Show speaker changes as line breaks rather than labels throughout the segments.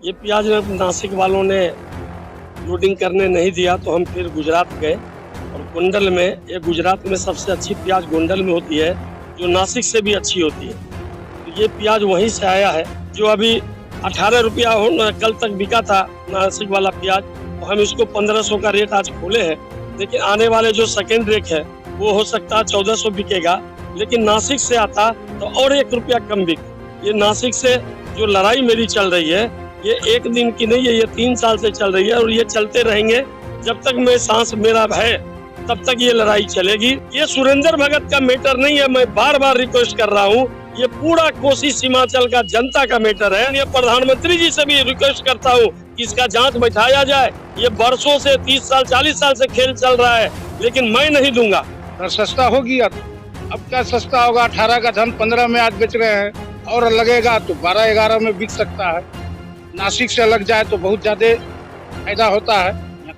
ये प्याज नासिक वालों ने लोडिंग करने नहीं दिया तो हम फिर गुजरात गए और गोंडल में, ये गुजरात में सबसे अच्छी प्याज गोंडल में होती है जो नासिक से भी अच्छी होती है। तो ये प्याज वहीं से आया है जो अभी 18 रुपया कल तक बिका था नासिक वाला प्याज, तो हम इसको 1500 का रेट आज खोले हैं। लेकिन आने वाले जो सेकेंड रेट है वो हो सकता है 1400 बिकेगा, लेकिन नासिक से आता तो और 1 रुपया कम बिक। ये नासिक से जो लड़ाई मेरी चल रही है ये एक दिन की नहीं है, ये 3 साल से चल रही है और ये चलते रहेंगे जब तक मैं सांस मेरा है तब तक ये लड़ाई चलेगी। ये सुरेंद्र भगत का मैटर नहीं है, मैं बार बार रिक्वेस्ट कर रहा हूँ, ये पूरा कोसी सीमांचल का जनता का मैटर है। ये प्रधानमंत्री जी से भी रिक्वेस्ट करता हूँ कि इसका जांच बैठाया जाए। ये बरसों से 30 साल 40 साल से खेल चल रहा है, लेकिन मैं नहीं दूंगा।
सस्ता हो गया, अब क्या सस्ता होगा? 18 का धन 15 में आज बेच रहे हैं और लगेगा तो 12-11 में बिक सकता है। नासिक से लग जाए तो बहुत ज्यादा फायदा होता है,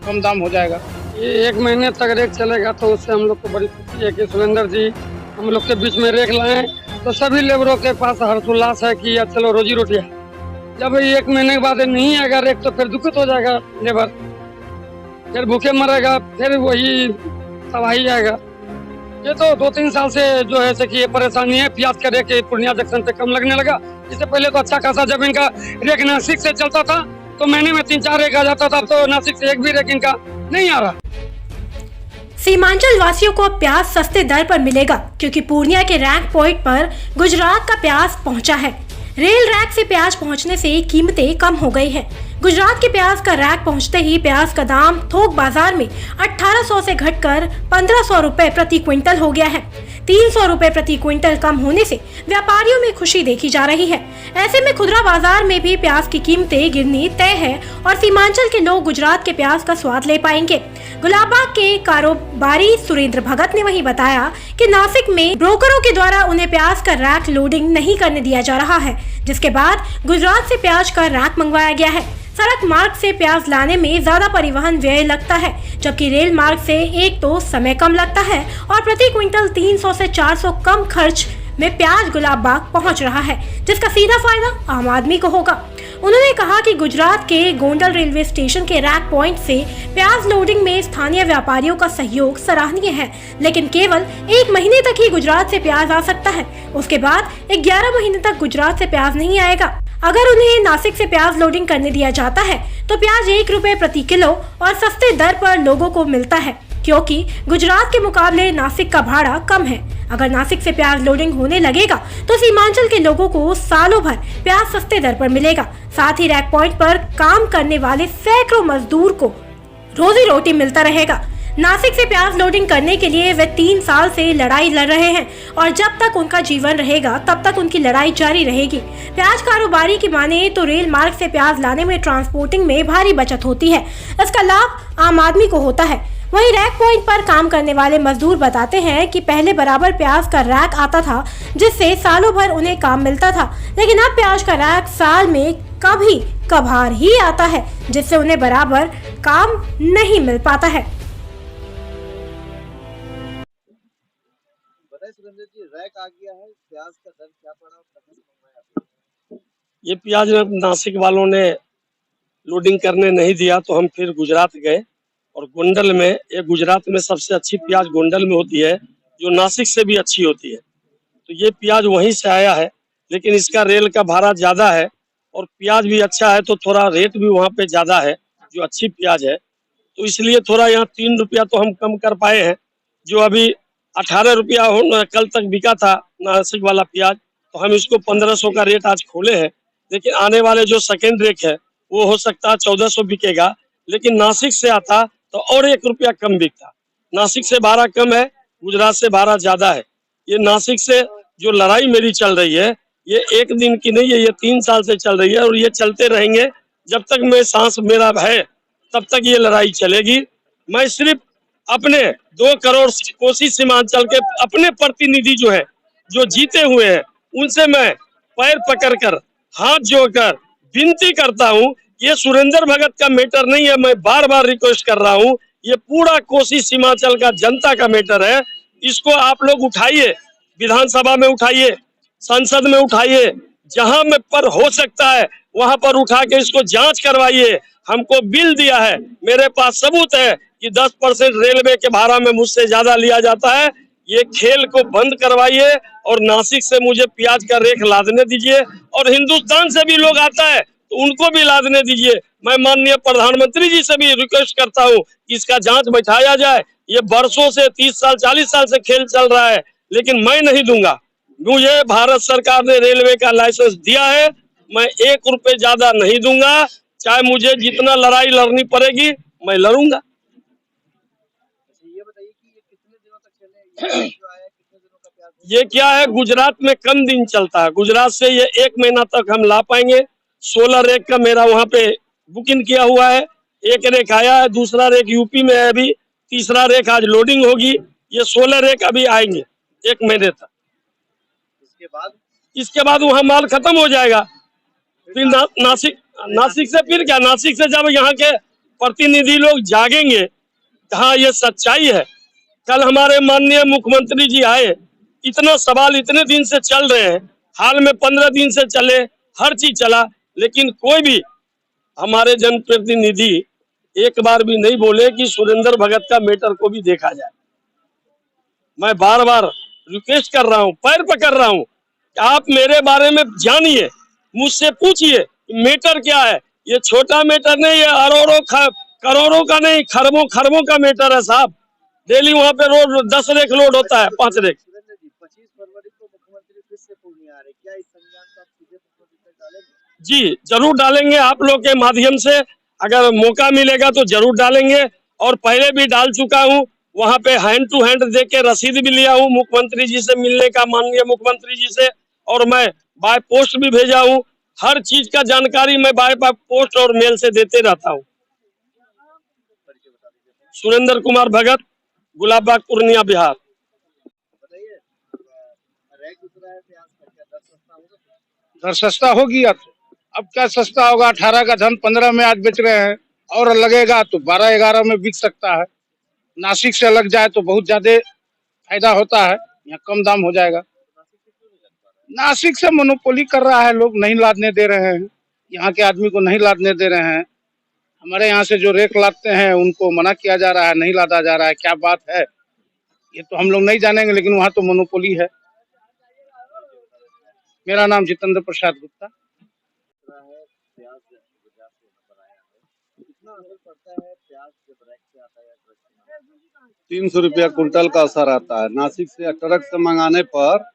कम दाम हो जाएगा।
ये 1 महीने तक रेक चलेगा तो उससे हम लोग को बड़ी खुशी है कि सुरेंद्र जी हम लोग के बीच में रेक लाए, तो सभी लेबरों के पास हर्षोल्लास है कि चलो रोजी रोटी है। जब 1 महीने के बाद नहीं आएगा रेक तो फिर दुखित हो जाएगा लेबर, फिर भूखे मरेगा, फिर वही तबाही आएगा। ये तो 2-3 साल से जो है कि ये परेशानी है। प्याज का रेक पूर्णिया जंक्शन पे कम लगने लगा। इससे पहले तो अच्छा खासा जब इनका रेक नासिक से चलता था तो महीने में 3-4 रेक आ जाता था, अब तो नासिक से एक भी रेक इनका नहीं आ रहा।
सीमांचल वासियों को प्याज सस्ते दर पर मिलेगा क्योंकि पूर्णिया के रैक पॉइंट पर गुजरात का प्याज पहुंचा है। रेल रैक से प्याज पहुंचने से कीमतें कम हो गई है। गुजरात के प्याज का रैक पहुंचते ही प्याज का दाम थोक बाजार में 1800 से घटकर 1500 रुपए प्रति क्विंटल हो गया है। 300 रुपए प्रति क्विंटल कम होने से व्यापारियों में खुशी देखी जा रही है। ऐसे में खुदरा बाजार में भी प्याज की कीमतें गिरनी तय है और सीमांचल के लोग गुजरात के प्याज का स्वाद ले पाएंगे। गुलाबबाग के कारोबारी सुरेंद्र भगत ने वहीं बताया कि नासिक में ब्रोकरों के द्वारा उन्हें प्याज का रैक लोडिंग नहीं करने दिया जा रहा है, जिसके बाद गुजरात से प्याज का रैक मंगवाया गया है। सड़क मार्ग से प्याज लाने में ज्यादा परिवहन व्यय लगता है, जबकि रेल मार्ग से एक तो समय कम लगता है और प्रति क्विंटल 300 से 400 कम खर्च में प्याज गुलाबबाग पहुंच रहा है, जिसका सीधा फायदा आम आदमी को होगा। उन्होंने कहा कि गुजरात के गोंडल रेलवे स्टेशन के रैक पॉइंट से प्याज लोडिंग में स्थानीय व्यापारियों का सहयोग सराहनीय है, लेकिन केवल 1 महीने तक ही गुजरात से प्याज आ सकता है। उसके बाद 11 महीने तक गुजरात से प्याज नहीं आएगा। अगर उन्हें नासिक से प्याज लोडिंग करने दिया जाता है तो प्याज 1 रुपए प्रति किलो और सस्ते दर पर लोगों को मिलता है, क्योंकि गुजरात के मुकाबले नासिक का भाड़ा कम है। अगर नासिक से प्याज लोडिंग होने लगेगा तो सीमांचल के लोगों को सालों भर प्याज सस्ते दर पर मिलेगा। साथ ही रैक पॉइंट पर काम करने वाले सैकड़ों मजदूर को रोजी रोटी मिलता रहेगा। नासिक से प्याज लोडिंग करने के लिए वे 3 साल से लड़ाई लड़ रहे हैं और जब तक उनका जीवन रहेगा तब तक उनकी लड़ाई जारी रहेगी। प्याज कारोबारी की माने तो रेल मार्ग से प्याज लाने में ट्रांसपोर्टिंग में भारी बचत होती है, इसका लाभ आम आदमी को होता है। वहीं रैक पॉइंट पर काम करने वाले मजदूर बताते हैं कि पहले बराबर प्याज का रैक आता था जिससे सालों भर उन्हें काम मिलता था, लेकिन अब प्याज का रैक साल में कभी कभार ही आता है जिससे उन्हें बराबर काम नहीं मिल पाता है।
सुरेंद्र जी, रैक आ गया है, प्याज का दर क्या पड़ा और कहाँ से मंगवाया?
ये प्याज नासिक वालों ने लोडिंग करने नहीं दिया तो हम फिर गुजरात गए और गोंडल में, ये गुजरात में सबसे अच्छी प्याज गोंडल में होती है जो नासिक से भी अच्छी होती है। तो ये प्याज वहीं से आया है, लेकिन इसका रेल का भाड़ा ज्यादा है और प्याज भी अच्छा है तो थोड़ा रेट भी वहाँ पे ज्यादा है जो अच्छी प्याज है, तो इसलिए थोड़ा यहाँ 3 रुपया तो हम कम कर पाए हैं। जो अभी 18 रुपया कल तक बिका था नासिक वाला प्याज, तो हम इसको 1500 का रेट आज खोले हैं। लेकिन आने वाले जो सेकेंड रेट है वो हो सकता है 1400 बिकेगा, लेकिन नासिक से आता तो और 1 रुपया कम बिकता। नासिक से भाड़ा कम है, गुजरात से भाड़ा ज्यादा है। ये नासिक से जो लड़ाई मेरी चल रही है ये एक दिन की नहीं है, ये 3 साल से चल रही है और ये चलते रहेंगे जब तक मैं सांस मेरा है तब तक ये लड़ाई चलेगी। मैं सिर्फ अपने 2 करोड़ कोसी सीमांचल के अपने प्रतिनिधि जो है, जो जीते हुए हैं, उनसे मैं पैर पकड़कर हाथ जोड़कर विनती करता हूं, ये सुरेंद्र भगत का मैटर नहीं है, मैं बार बार रिक्वेस्ट कर रहा हूं, ये पूरा कोसी सीमांचल का जनता का मैटर है। इसको आप लोग उठाइए, विधानसभा में उठाइए, संसद में उठाइए, जहां में पर हो सकता है वहां पर उठा के इसको जांच करवाइए। हमको बिल दिया है, मेरे पास सबूत है कि 10% रेलवे के भाड़ा में मुझसे ज्यादा लिया जाता है। ये खेल को बंद करवाइए और नासिक से मुझे प्याज का रेख लादने दीजिए, और हिंदुस्तान से भी लोग आता है तो उनको भी लादने दीजिए। मैं माननीय प्रधानमंत्री जी से भी रिक्वेस्ट करता हूँ कि इसका जांच बैठाया जाए। ये वर्षों से 30 साल 40 साल से खेल चल रहा है, लेकिन मैं नहीं दूंगा। मुझे भारत सरकार ने रेलवे का लाइसेंस दिया है, मैं 1 रुपए ज्यादा नहीं दूंगा। चाहे मुझे जितना लड़ाई लड़नी पड़ेगी मैं लड़ूंगा।
अच्छा, ये बताइए कि ये कितने दिनों तक चले, ये जो आया कितने दिनों का प्याज है?
ये क्या है, गुजरात में कम दिन चलता है, गुजरात से ये 1 महीना तक हम ला पाएंगे। 16 रेक का मेरा वहां पे बुकिंग किया हुआ है। 1 रेक आया है, दूसरा रेक यूपी में है अभी, तीसरा रेक आज लोडिंग होगी। ये 16 रेक अभी आएंगे 1 महीने तक।
इसके बाद
इसके बाद वहाँ माल खत्म हो जाएगा। फिर नासिक से फिर क्या, नासिक से जब यहाँ के प्रतिनिधि लोग जागेंगे, हाँ ये सच्चाई है। कल हमारे माननीय मुख्यमंत्री जी आए, इतना सवाल इतने दिन से चल रहे हैं, हाल में 15 दिन से चले, हर चीज चला, लेकिन कोई भी हमारे जनप्रतिनिधि एक बार भी नहीं बोले कि सुरेंद्र भगत का मैटर को भी देखा जाए। मैं बार बार रिक्वेस्ट कर रहा हूँ, पैर पकड़ रहा हूँ कि आप मेरे बारे में जानिए, मुझसे पूछिए कि मैटर क्या है। ये छोटा मैटर नहीं, ये अरबों करोड़ों का नहीं, खरबों का मैटर है साहब। डेली वहाँ पे रोड 10 रेक लोड होता है, 5 रेक।
सुरेंद्र जी, 25 फरवरी को मुख्यमंत्री फिर से पूर्णिया आ रहे, क्या इस संज्ञान को आप सीधे मुख्यमंत्री तक डालेंगे?
जी जरूर डालेंगे, आप लोग के माध्यम से अगर मौका मिलेगा तो जरूर डालेंगे। और पहले भी डाल चुका हूँ, वहाँ पे हैंड टू हैंड दे के रसीद भी लिया हूँ मुख्यमंत्री जी से मिलने का, माननीय मुख्यमंत्री जी से। और मैं बाय पोस्ट भी भेजा हूँ। हर चीज का जानकारी मैं बाय पोस्ट और मेल से देते रहता हूँ। सुरेंद्र कुमार भगत, गुलाबबाग, पूर्णिया, बिहार।
बताइए, रैक उतरा है प्याज का, क्या दर सस्ता होगा?
दर सस्ता हो गया तो अब क्या सस्ता होगा? 18 का धन 15 में आज बेच रहे हैं, और लगेगा तो 12-11 में बिक सकता है। नासिक से लग जाए तो बहुत ज्यादा फायदा होता है, यहाँ कम दाम हो जाएगा। नासिक से मोनोपोली कर रहा है, लोग नहीं लादने दे रहे हैं, यहाँ के आदमी को नहीं लादने दे रहे हैं। हमारे यहाँ से जो रेक लादते हैं उनको मना किया जा रहा है, नहीं लादा जा रहा है। क्या बात है ये तो हम लोग नहीं जानेंगे, लेकिन वहाँ तो मोनोपोली है। मेरा नाम जितेंद्र प्रसाद गुप्ता।
उतरा है प्याज गुजरात से यहाँ पर आया है, कितना असर पड़ता है प्याज जब रैक से आता है या ट्रक से आता है?
300 रुपया कुंटल का असर आता है। नासिक से ट्रक से मंगाने पर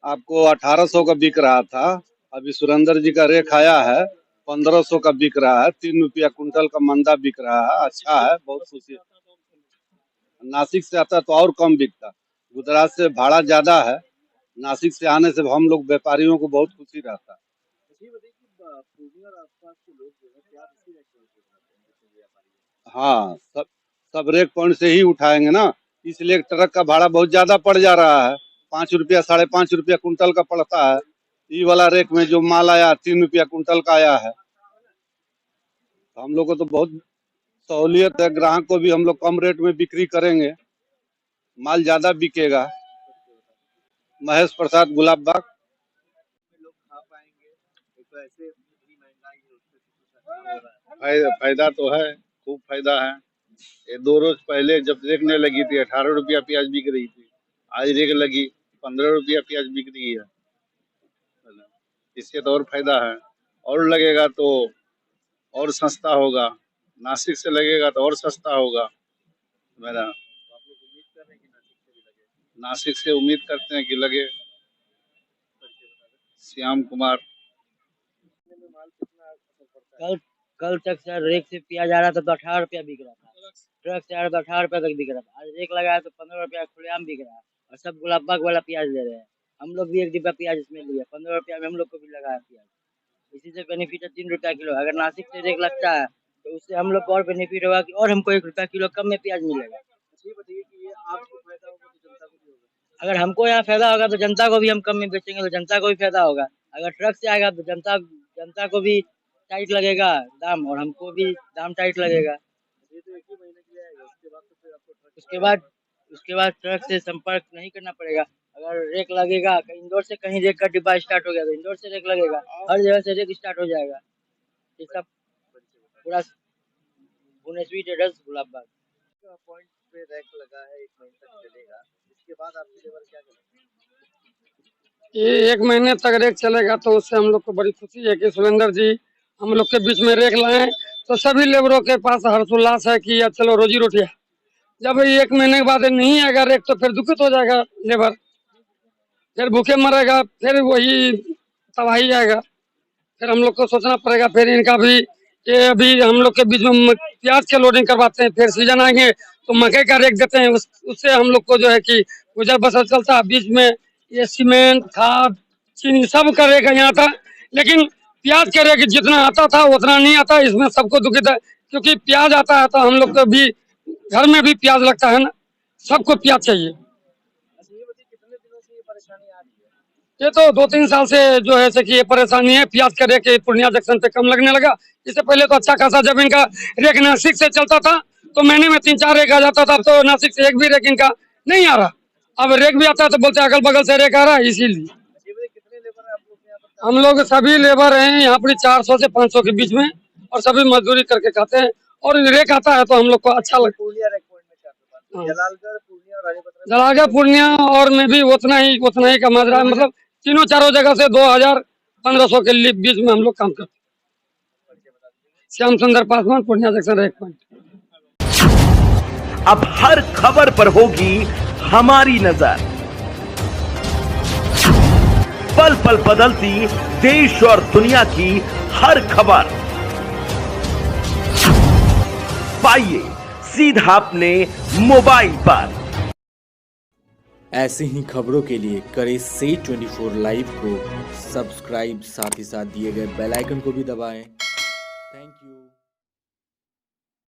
आपको 1800 का बिक रहा था, अभी सुरेंद्र जी का रेक आया है 1500 का बिक रहा है। 3 रुपया कुंटल का मंदा बिक रहा है, अच्छा है, बहुत खुशी है। नासिक से आता तो और कम बिकता, गुजरात से भाड़ा ज्यादा है, नासिक से आने से हम लोग व्यापारियों को बहुत खुशी रहता है।
ये बताइए कि पूर्णिया और आसपास के लोग जो है प्याज इसी रैक से उठाते हैं, जितने व्यापारी हैं।
हाँ, सब रेक पॉइंट से ही उठाएंगे ना, इसलिए ट्रक का भाड़ा बहुत ज्यादा पड़ जा रहा है। 5 रुपया 5.5 रुपया कुंटल का पड़ता है। ये वाला रेक में जो माल आया 3 रुपया कुंटल का आया है, तो हम लोग को तो बहुत सहूलियत है। ग्राहक को भी हम लोग कम रेट में बिक्री करेंगे, माल ज्यादा बिकेगा। महेश प्रसाद, गुलाबबाग।
लोग खा पाएंगे, एक तो ऐसे इतनी महंगाई है उससे कुछ सस्ता हो रहा है।
फायदा तो है, खूब फायदा है। ये 2 रोज पहले जब रेकने लगी थी 18 रुपया प्याज बिक रही थी, आज रेक लगी 15 रुपया प्याज बिक रही है। इससे तो और फायदा है, और लगेगा तो और सस्ता होगा। नासिक से लगेगा तो और सस्ता होगा। मेरा
तो आप लोग उम्मीद कर रहे हैं कि नासिक से भी लगे?
नासिक से उम्मीद करते हैं कि लगे।
परिचय बता दें।
श्याम कुमार।
इतने में माल कितना असर पड़ता है?
कल तक सर रेक से प्याज आ रहा था तो 18 रुपया बिक रहा था, ट्रक से आ रहा था 18 रुपया तक बिक रहा था। आज रेक लगाया तो 15 रुपया खुलेआम बिक रहा है, और सब गुलाबबाग वाला प्याज ले रहे हैं। हम लोग भी 1 डिब्बा प्याज इसमें लिए, 15 रुपया में हम लोग को भी लगाया प्याज। इसी से बेनिफिट है 3 रुपया किलो। अगर नासिक से रेक लगता है तो उससे हम लोग को और बेनिफिट होगा कि और हमको 1 रुपया किलो कम में प्याज मिलेगा।
अच्छा, ये बताइए कि ये आपको फायदा होगा तो जनता को भी होगा?
अगर हमको यहाँ फायदा होगा तो जनता को भी हम कम में बेचेंगे तो जनता को भी फायदा होगा। अगर ट्रक से आएगा तो जनता को भी टाइट लगेगा दाम, और हमको भी दाम टाइट लगेगा।
ये तो एक ही महीने के लिए आएगा, उसके बाद तो फिर आपको ट्रक
उसके बाद ट्रक से संपर्क नहीं करना पड़ेगा। अगर रेक लगेगा इंदौर से कहीं रेक का डिब्बा स्टार्ट हो गया तो इंदौर से रेक लगेगा, हर जगह से रेक स्टार्ट हो जाएगा। ये सब पूरा भुवनेश्वरी ट्रेडर्स गुलाबबाग
पॉइंट पे रैक लगा है, 1 महीने तक चलेगा, इसके बाद आपके लेबर क्या करेंगे?
ये 1 महीने तक रेक चलेगा तो उससे हम लोग को बड़ी खुशी है कि सुरेंद्र जी हम लोग के बीच में रेक लाए, तो सभी लेबरों के पास हर्षोल्लास है कि या चलो रोजी रोटी है। जब ये 1 महीने के बाद नहीं आएगा रेक तो फिर दुखित हो जाएगा लेबर, फिर भूखे मरेगा, फिर वही तबाही आएगा। फिर हम लोग को सोचना पड़ेगा, फिर इनका भी ये अभी हम लोग के बीच में प्याज के लोडिंग करवाते हैं, फिर सीजन आएंगे तो मकई का रेक देते हैं, उससे हम लोग को जो है कि गुजर बसर चलता है। बीच में ये सीमेंट, खाद, चीनी सब का रेक यहाँ था, लेकिन प्याज का रेक जितना आता था उतना नहीं आता। इसमें सबको दुखित है, क्योंकि प्याज आता है तो हम लोग को भी घर में भी प्याज लगता है ना, सबको प्याज चाहिए।
अच्छा ये बताइए कितने दिनों से ये परेशानी आ रही है?
ये तो 2-3 साल से जो है कि ये परेशानी है। प्याज का रेक पूर्णिया जंक्शन पे कम लगने लगा। इससे पहले तो अच्छा खासा जब इनका रेक नासिक से चलता था तो महीने में 3-4 रेक आ जाता था, अब तो नासिक से एक भी रेक इनका नहीं आ रहा। अब रेक भी आता है तो बोलते अगल बगल से रेक आ रहा है, इसीलिए।
अच्छा ये बताइए कितने लेबर है आप लोग के यहाँ पर?
हम लोग सभी लेबर हैं यहाँ पर 400 से 500 के बीच में, और सभी मजदूरी करके खाते हैं, और रेक आता है तो हम लोग को अच्छा लगता
पूर्णिया रेक पॉइंट में क्या बात है?
हाँ।
जलालगढ़, पूर्णिया और रानीपत
जलालगढ़, पूर्णिया और में भी उतना ही का माजरा है। मतलब तीनों चारों जगह से 2000-1500 के बीच में हम लोग काम करते हैं। Shyam Sundar Paswan, Purnia junction rake point.
अब हर खबर पर होगी हमारी नजर, पल पल बदलती देश और दुनिया की हर खबर पाइए सीधा अपने मोबाइल पर।
ऐसे ही खबरों के लिए करें से 24 लाइव को सब्सक्राइब, साथ ही साथ दिए गए बेल आइकन को भी दबाएं। Thank you.